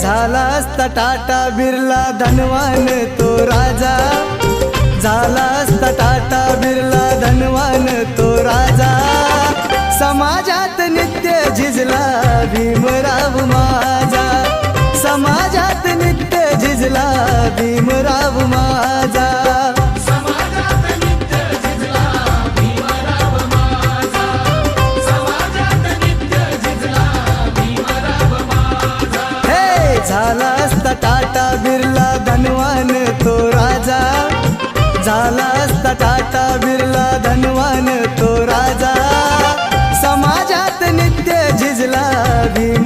झाला असता टाटा बिर्ला धनवान तो राजा, झाला असता टाटा बिर्ला धनवान तो राजा, समाजात नित्य झिजला भीमराव माझा, समाजात नित्य झिजला भीमराव माझा, समाजात नित्य झिजला भीमराव माझा, समाजात नित्य झिजला भीमराव माझा. हे झाला असता टाटा बिर्ला धनवान तो राजा, झाला असता टाटा बिर्ला धनवान तो राजा, समाजात नित्य झिजला भीम